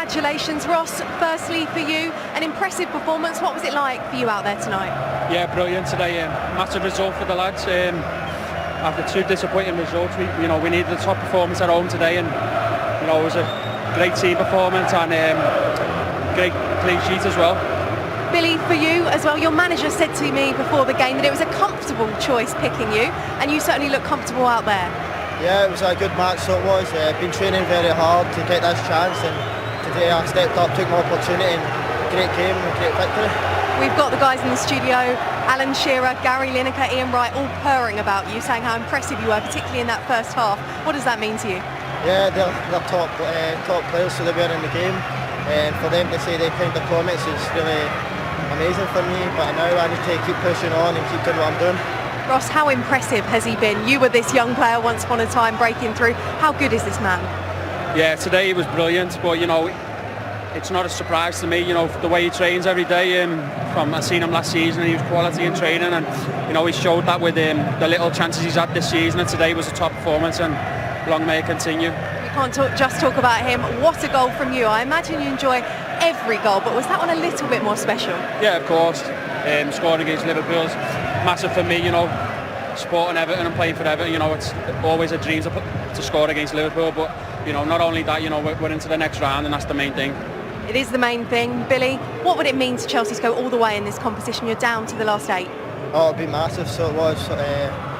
congratulations, Ross. Firstly, for you, an impressive performance. What was it like for you out there tonight? Yeah, brilliant today. Massive result for the lads. After two disappointing results, we needed the top performance at home today, and it was a great team performance and great clean sheet as well. Billy, for you as well, your manager said to me before the game that it was a comfortable choice picking you, and you certainly look comfortable out there. Yeah, it was a good match, so it was. Been training very hard to get this chance, and today I stepped up, took my opportunity, and great game and great victory. We've got the guys in the studio, Alan Shearer, Gary Lineker, Ian Wright, all purring about you, saying how impressive you were, particularly in that first half. What does that mean to you? Yeah, they're top players, so they were in the game, and for them to say they kind of comments is really amazing for me, but now I need to keep pushing on and keep doing what I'm doing. Ross, how impressive has he been? You were this young player once upon a time breaking through. How good is this man? Yeah, today he was brilliant, but it's not a surprise to me, the way he trains every day. I seen him last season, and he was quality in training, and he showed that with the little chances he's had this season, and today was a top performance, and long may it continue. We can't just talk about him. What a goal from you. I imagine you enjoy every goal, but was that one a little bit more special? Yeah, of course. Scoring against Liverpool's massive for me, supporting Everton and playing for Everton. It's always a dream to score against Liverpool, but not only that, we're into the next round, and that's the main thing. It is the main thing. Billy, what would it mean to Chelsea to go all the way in this competition? You're down to the last 8. Oh, it'd be massive, so it was.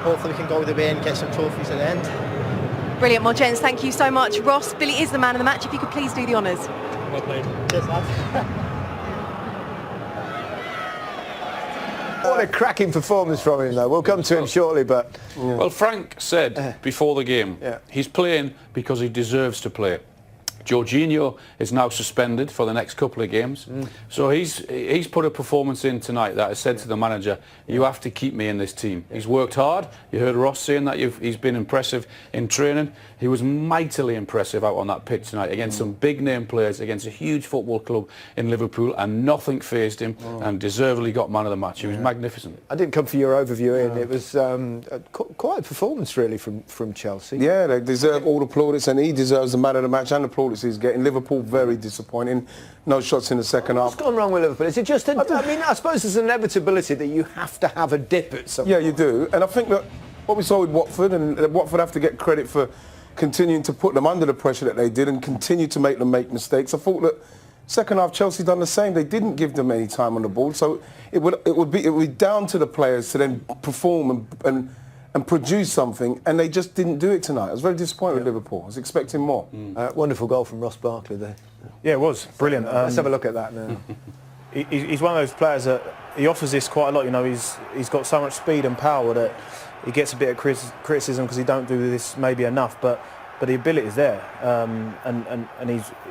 Hopefully we can go all the way and get some trophies at the end. Brilliant. Well, gents, thank you so much. Ross, Billy is the man of the match. If you could please do the honours. Well played. Cheers, lads. What a cracking performance from him, though. We'll come to him shortly, but... Yeah. Well, Frank said before the game, he's playing because he deserves to play. Jorginho is now suspended for the next couple of games. So he's put a performance in tonight that has said to the manager, you have to keep me in this team. He's worked hard. You heard Ross saying that he's been impressive in training. He was mightily impressive out on that pitch tonight against some big name players, against a huge football club in Liverpool, and nothing fazed him, and deservedly got man of the match. He was magnificent. I didn't come for your overview, Ian. It was quite a performance, really, from Chelsea. Yeah, they deserve all the plaudits, and he deserves the man of the match and the plaudits he's getting. Liverpool very disappointing. No shots in the second half. What's gone wrong with Liverpool? Is it just... I suppose there's an inevitability that you have to have a dip at some point. Yeah, you do. And I think that what we saw with Watford, and Watford have to get credit for continuing to put them under the pressure that they did and continue to make them make mistakes. I thought that second half Chelsea done the same. They didn't give them any time on the ball. So it would be down to the players to then perform and produce something, and they just didn't do it tonight. I was very disappointed with Liverpool. I was expecting more. Wonderful goal from Ross Barkley there. Yeah, it was brilliant. Let's have a look at that now. He's one of those players that he offers this quite a lot. He's got so much speed and power that he gets a bit of criticism because he don't do this maybe enough, but the ability is there, and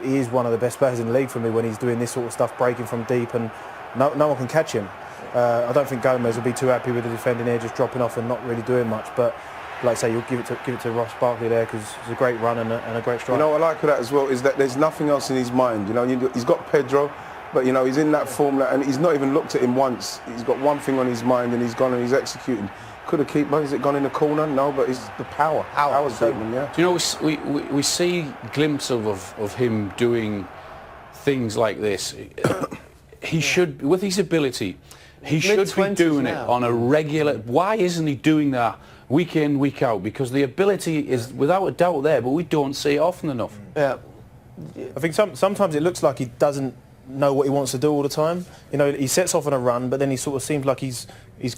he is one of the best players in the league for me when he's doing this sort of stuff, breaking from deep, and no one can catch him. I don't think Gomez will be too happy with the defending here, just dropping off and not really doing much. But like I say, you'll give it to Ross Barkley there because it's a great run and a great strike. You know what I like with that as well is that there's nothing else in his mind. He's got Pedro, but he's in that form and he's not even looked at him once. He's got one thing on his mind and he's gone and he's executing. Could have kept, is it gone in the corner? No, but it's the power. Power's beating him, yeah. Do you know, we see glimpses of him doing things like this. He should, with his ability, he should be doing it on a regular... Why isn't he doing that week in, week out? Because the ability is without a doubt there, but we don't see it often enough. Yeah. I think sometimes it looks like he doesn't know what he wants to do all the time. He sets off on a run, but then he sort of seems like he's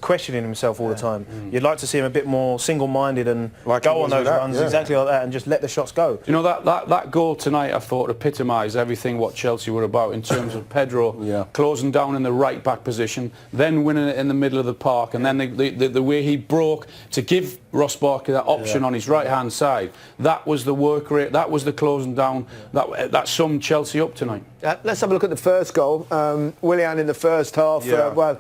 questioning himself all the time. You'd like to see him a bit more single-minded and like go on those runs exactly like that and just let the shots go. That goal tonight, I thought, epitomised everything what Chelsea were about in terms of Pedro closing down in the right back position, then winning it in the middle of the park, and then the way he broke to give Ross Barkley that option on his right-hand side. That was the work rate, that was the closing down, that summed Chelsea up tonight. Let's have a look at the first goal. Willian in the first half, Well,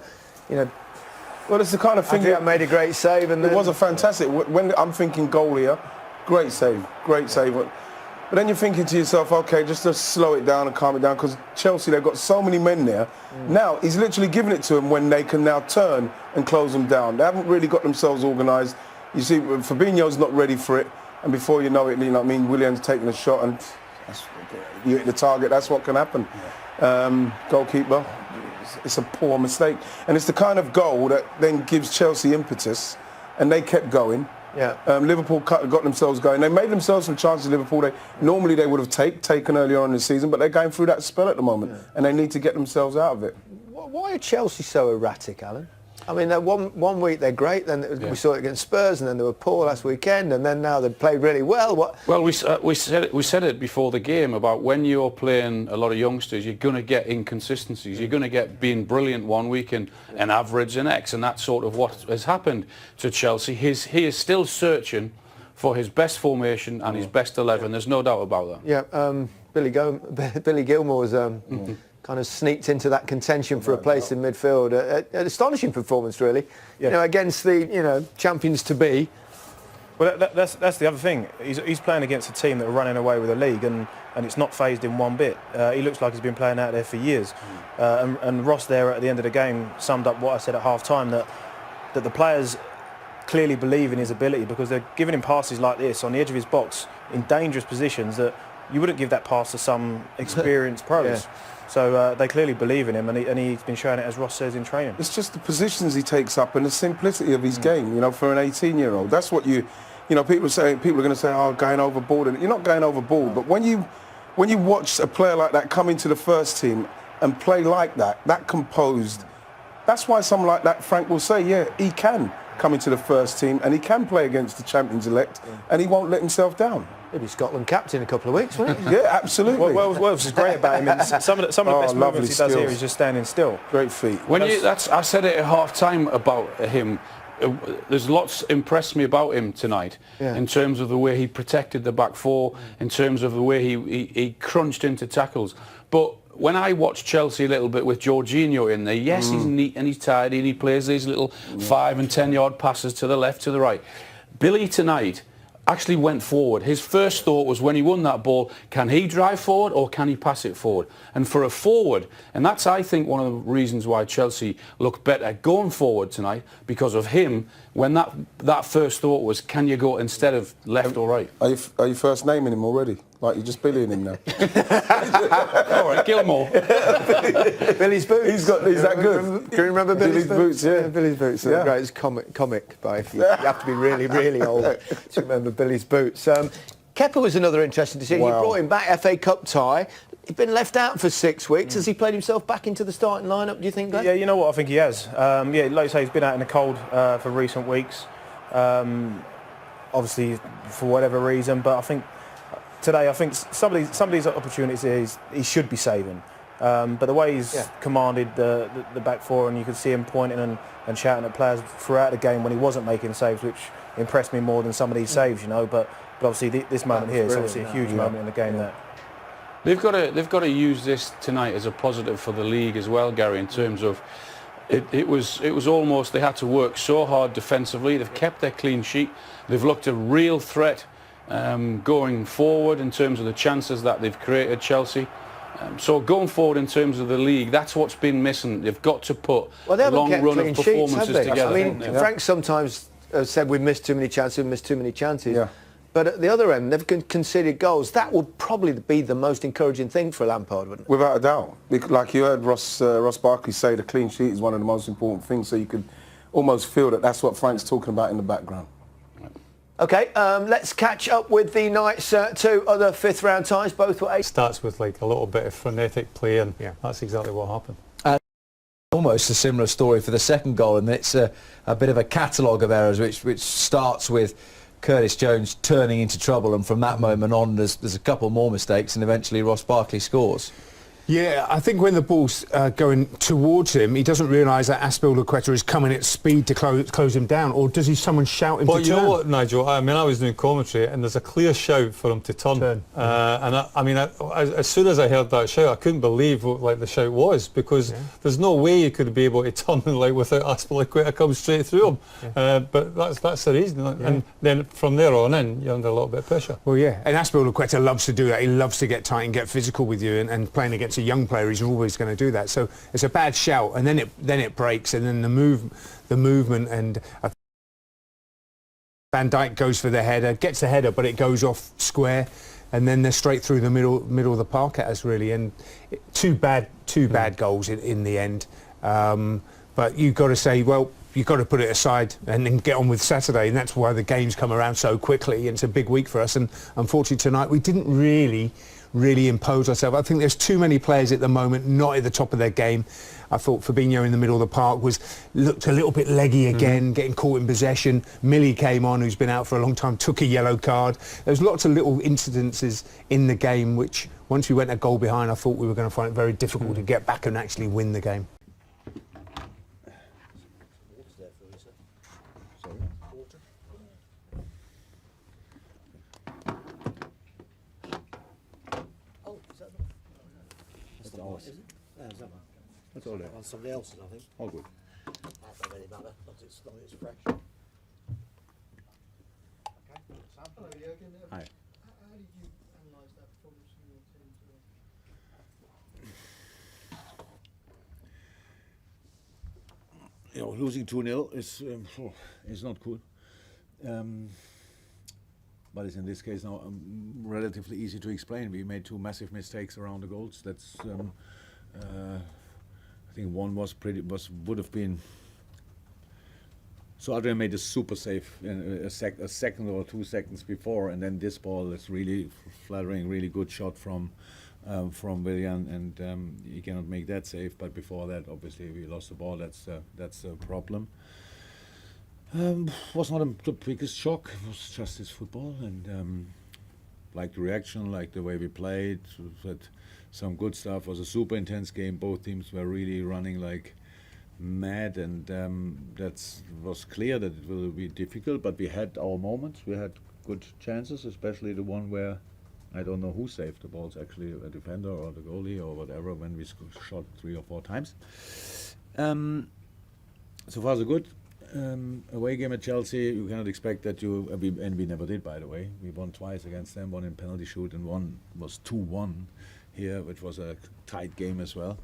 it's the kind of thing that made a great save, and it was a fantastic. When I'm thinking goal here, great save. But then you're thinking to yourself, okay, just to slow it down and calm it down, because Chelsea, they've got so many men there. Now he's literally giving it to them when they can now turn and close them down. They haven't really got themselves organised. You see, Fabinho's not ready for it, and before you know it, Willian's taking a shot, and you hit the target, that's what can happen. Goalkeeper, it's a poor mistake. And it's the kind of goal that then gives Chelsea impetus, and they kept going. Yeah. Liverpool got themselves going. They made themselves some chances. Liverpool. Normally they would have taken earlier on in the season, but they're going through that spell at the moment, and they need to get themselves out of it. Why are Chelsea so erratic, Alan? I mean, one week they're great, then we saw it against Spurs, and then they were poor last weekend, and then now they've played really well. Well, we said it before the game about when you're playing a lot of youngsters, you're going to get inconsistencies. You're going to get being brilliant one week and average the next, and that's sort of what has happened to Chelsea. He is still searching for his best formation and his best 11. There's no doubt about that. Yeah, Billy Gilmore's kind of sneaked into that contention for a place in midfield. An astonishing performance, really. Yeah. You know, against the champions to be. Well, that's the other thing. He's playing against a team that are running away with the league, and it's not phased him one bit. He looks like he's been playing out there for years. And Ross there at the end of the game summed up what I said at half-time, that the players clearly believe in his ability, because they're giving him passes like this on the edge of his box in dangerous positions that you wouldn't give that pass to some experienced pros. Yeah. So they clearly believe in him, and he's been showing it, as Ross says, in training. It's just the positions he takes up and the simplicity of his game, you know, for an 18-year-old. That's what people are going to say, oh, going overboard. And you're not going overboard, but when you watch a player like that come into the first team and play like that composed, that's why someone like that, Frank, will say, yeah, he can come into the first team and he can play against the champions-elect, and he won't let himself down. He'll be Scotland captain in a couple of weeks, won't he? Yeah, absolutely. Well, what's great about him is some of the best movements he does here is just standing still. Great feet. I said it at half-time about him. There's lots impressed me about him tonight, in terms of the way he protected the back four, in terms of the way he crunched into tackles. But when I watch Chelsea a little bit with Jorginho in there, yes, he's neat and he's tidy and he plays these little 5 and 10 yard passes to the left, to the right. Billy tonight actually went forward. His first thought was, when he won that ball, can he drive forward or can he pass it forward? And for a forward, and that's, I think, one of the reasons why Chelsea look better going forward tonight, because of him, when that first thought was, can you go instead of left or right? Are you first naming him already? Like you're just Billying him now? All right, Gilmore. Billy's boots. He's that good. Do you remember Billy's boots? Yeah. Billy's boots. Yeah. Great. It's comic, but you have to be really, really old to remember Billy's boots. Kepa was another interesting decision. Wow. You brought him back, FA Cup tie. He'd been left out for 6 weeks. Has he played himself back into the starting lineup, do you think, Glenn? Yeah, you know what, I think he has. Like you say, he's been out in the cold for recent weeks. Obviously, for whatever reason, but I think today, some of these opportunities he should be saving. But the way he's commanded the back four, and you could see him pointing and shouting at players throughout the game when he wasn't making saves, which impressed me more than some of these saves, you know. But obviously this moment here is obviously a huge moment in the game. That They've got to use this tonight as a positive for the league as well, Gary, in terms of it was almost they had to work so hard defensively. They've kept their clean sheet. They've looked a real threat going forward in terms of the chances that they've created, Chelsea. So going forward in terms of the league, that's what's been missing. They've got to put a long run of performances together. I mean, Frank sometimes said we've missed too many chances. Yeah. But at the other end, they've conceded goals. That would probably be the most encouraging thing for Lampard, wouldn't it? Without a doubt. Like you heard Ross Barkley say, the clean sheet is one of the most important things, so you could almost feel that that's what Frank's talking about in the background. OK, let's catch up with the night's two other fifth-round ties. Both were 8. Starts with like a little bit of frenetic play, and that's exactly what happened. Almost a similar story for the second goal, and it's a bit of a catalogue of errors, which starts with Curtis Jones turning into trouble, and from that moment on there's a couple more mistakes, and eventually Ross Barkley scores. Yeah, I think when the ball's going towards him, he doesn't realise that Azpilicueta is coming at speed to close him down, or does someone shout him to turn? Well, you know what, Nigel, I mean, I was doing commentary and there's a clear shout for him to turn. And as soon as I heard that shout, I couldn't believe what the shout was, because there's no way you could be able to turn without Azpilicueta coming straight through him. But that's the reason. And then from there on in, you're under a little bit of pressure. Well, yeah, and Azpilicueta loves to do that. He loves to get tight and get physical with you, and playing against a young player, he's always going to do that. So it's a bad shout, and then it breaks, and then the movement, and Van Dijk goes for the header, gets the header, but it goes off square. and then they're straight through the middle of the park at us really, and two bad goals in the end. But you've got to say, well, you've got to put it aside and then get on with Saturday, and that's why the games come around so quickly. It's a big week for us, and unfortunately tonight we didn't really impose ourselves. I think there's too many players at the moment not at the top of their game. I thought Fabinho in the middle of the park looked a little bit leggy again, getting caught in possession. Millie came on, who's been out for a long time, took a yellow card. There's lots of little incidences in the game which, once we went a goal behind, I thought we were going to find it very difficult to get back and actually win the game. That's all right. On somebody else's, I think. All good. That don't really matter, as long as it's fresh. Hello, Jürgen. Hi. How did you analyse that performance from your team today? You know, losing 2-0 is not good. But it's in this case now relatively easy to explain. We made two massive mistakes around the goals. That's I think one would have been. So Adrian made a super save a second or 2 seconds before, and then this ball is really flattering, really good shot from Willian, and he cannot make that save. But before that, obviously, we lost the ball. That's a problem. Was not the biggest shock. It was just this football, and like the reaction, like the way we played. Had some good stuff. It was a super intense game. Both teams were really running like mad, and that was clear that it will be difficult. But we had our moments. We had good chances, especially the one where I don't know who saved the balls. Actually, a defender or the goalie or whatever. When we shot 3 or 4 times. So far so good. Away game at Chelsea, you cannot expect that and we never did, by the way. We won twice against them, one in penalty shoot and one was 2-1 here, which was a tight game as well.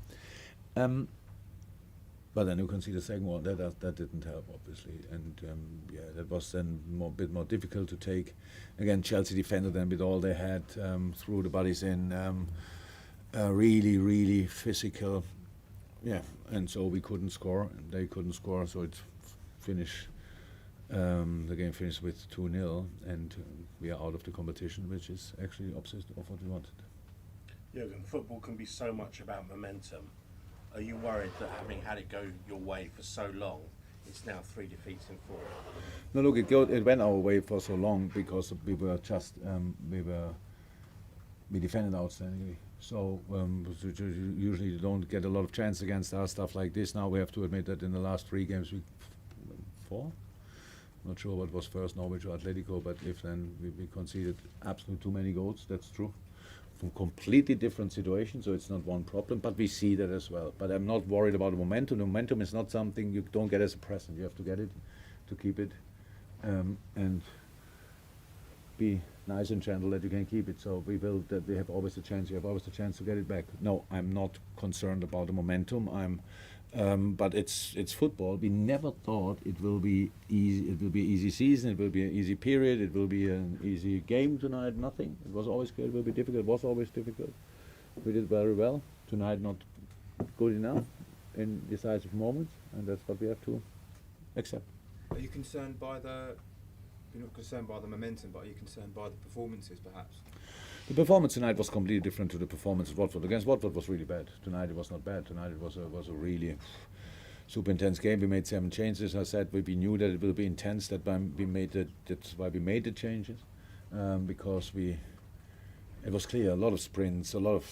But then you can see the second one, that didn't help, obviously. And yeah, that was then a bit more difficult to take. Again, Chelsea defended them with all they had, threw the bodies in, really, really physical. Yeah, and so we couldn't score, and they couldn't score, so it finished. The game finished with 2-0, and we are out of the competition, which is actually opposite of what we wanted. Jürgen, football can be so much about momentum. Are you worried that having had it go your way for so long, it's now 3 defeats in 4? No, look, it went our way for so long because we were just we defended outstandingly. So usually you don't get a lot of chance against us, stuff like this. Now we have to admit that in the last 3 games, 4. Not sure what was first, Norwich or Atletico, but if then we conceded absolutely too many goals, that's true. From completely different situations, so it's not one problem, but we see that as well. But I'm not worried about the momentum. The momentum is not something you don't get as a present. You have to get it to keep it and be nice and gentle that you can keep it. So we will. That we have always a chance. You have always a chance to get it back. No, I'm not concerned about the momentum. But it's football. We never thought it will be easy. It will be an easy season. It will be an easy period. It will be an easy game tonight. Nothing. It was always good. It will be difficult. It was always difficult. We did very well tonight. Not good enough in decisive moments, and that's what we have to accept. Are you concerned by You're not concerned by the momentum, but are you concerned by the performances, perhaps? The performance tonight was completely different to the performance at Watford. Against Watford was really bad. Tonight it was not bad. Tonight it was a really super intense game. We made 7 changes. I said we knew that it will be intense. That's why we made the changes, because it was clear. A lot of sprints, a lot of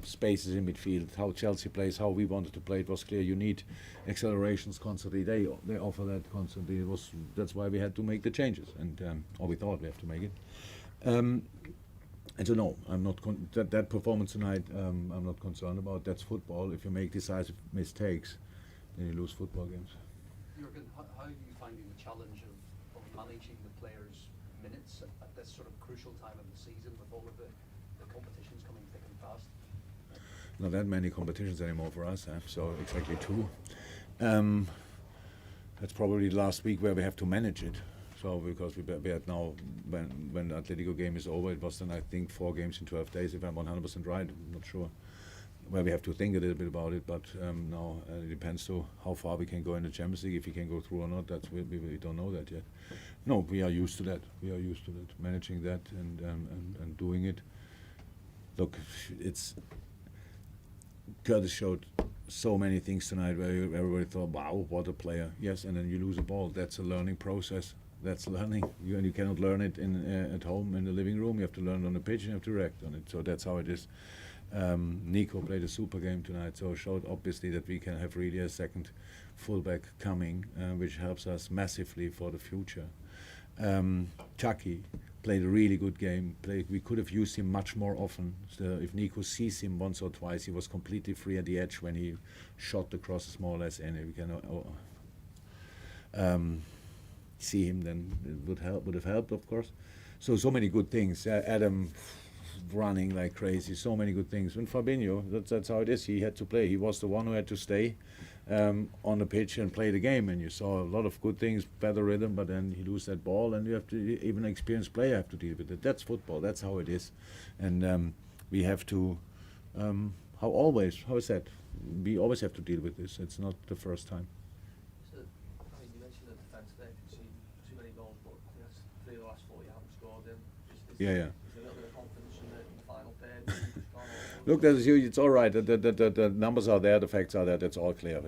spaces in midfield. How Chelsea plays, how we wanted to play. It was clear. You need accelerations constantly. They offer that constantly. That's why we had to make the changes, and or we thought we have to make it. And so no, I'm not that performance tonight. I'm not concerned about. That's football. If you make decisive mistakes, then you lose football games. Jürgen, how are you finding the challenge of managing the players' minutes at this sort of crucial time of the season with all of the competitions coming thick and fast? Not that many competitions anymore for us, so exactly 2. That's probably last week where we have to manage it. So because we had now, when the Atletico game is over, it was then I think 4 games in 12 days, if I'm 100% right, I'm not sure. Well, we have to think a little bit about it, but now it depends to how far we can go in the Champions League, if we can go through or not. We don't know that yet. No, we are used to that. We are used to that, managing that and doing it. Look, Curtis showed so many things tonight where everybody thought, wow, what a player. Yes, and then you lose a ball. That's a learning process. That's learning. You cannot learn it at home in the living room. You have to learn it on the pitch and you have to react on it. So that's how it is. Nico played a super game tonight, so showed obviously that we can have really a second fullback coming, which helps us massively for the future. Chucky played a really good game. We could have used him much more often. So if Nico sees him once or twice, he was completely free at the edge when he shot the crosses more or less, and we can see him, then it would have helped, of course. So many good things. Adam running like crazy, so many good things. And Fabinho, that's how it is. He had to play. He was the one who had to stay on the pitch and play the game. And you saw a lot of good things, better rhythm, but then you lose that ball, and you have to, even an experienced player have to deal with it. That's football. That's how it is. And we have to, how is that? We always have to deal with this. It's not the first time. So, I mean, you mentioned the defence there. You've seen too many goals, but yes, 3 of the last 4 you haven't scored in. Yeah. Is there a little bit of confidence in the final third? Look, it's all right. The numbers are there, the facts are there. That's all clear.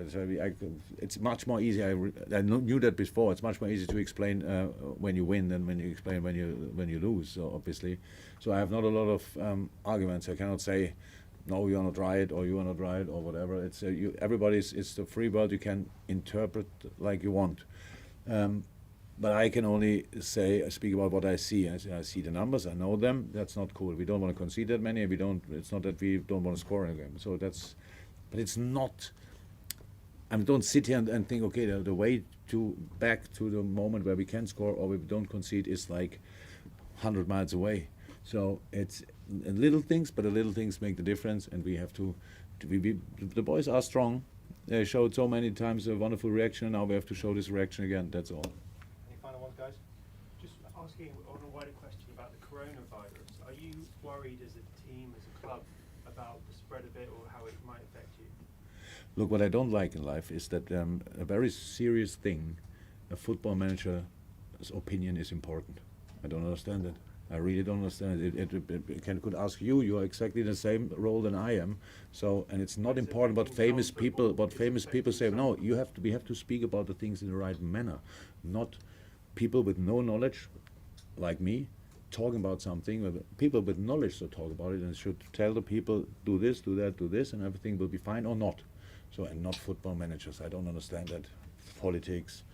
It's much more easy. I knew that before. It's much more easy to explain when you win than when you explain when you lose. So obviously, I have not a lot of arguments. I cannot say, no, you are not right, or you are not right, or whatever. It's it's the free world. You can interpret like you want. But I can only speak about what I see. I see the numbers. I know them. That's not cool. We don't want to concede that many. It's not that we don't want to score in a game. So but it's not. I mean, don't sit here and think, okay, the way back to the moment where we can score or we don't concede is like 100 miles away. So it's little things, but the little things make the difference. And we have to the boys are strong. They showed so many times a wonderful reaction. Now we have to show this reaction again. That's all. Final ones, guys. Just asking on a wider question about the coronavirus. Are you worried as a team, as a club, about the spread of it or how it might affect you? Look, what I don't like in life is that a very serious thing, a football manager's opinion is important. I don't understand it. I really don't understand it. Could ask you. You are exactly the same role than I am. So, and it's not important what famous people say. No, we have to speak about the things in the right manner, not people with no knowledge, like me, talking about something. People with knowledge should talk about it and should tell the people, do this, do that, do this, and everything will be fine or not. So, and not football managers. I don't understand that. Politics,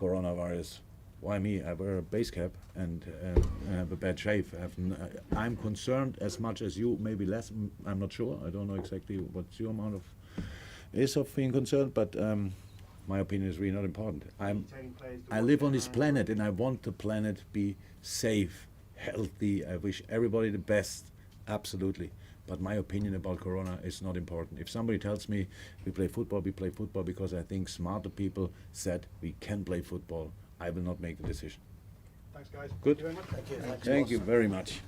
coronavirus. Why me? I wear a base cap and have a bad shave. I'm concerned as much as you, maybe less. I'm not sure. I don't know exactly what's your amount of being concerned, but my opinion is really not important. I live on this planet and I want the planet be safe, healthy. I wish everybody the best, absolutely. But my opinion about Corona is not important. If somebody tells me we play football because I think smarter people said we can play football, I will not make the decision. Thanks, guys. Good. Thank you very much. Thank you very much.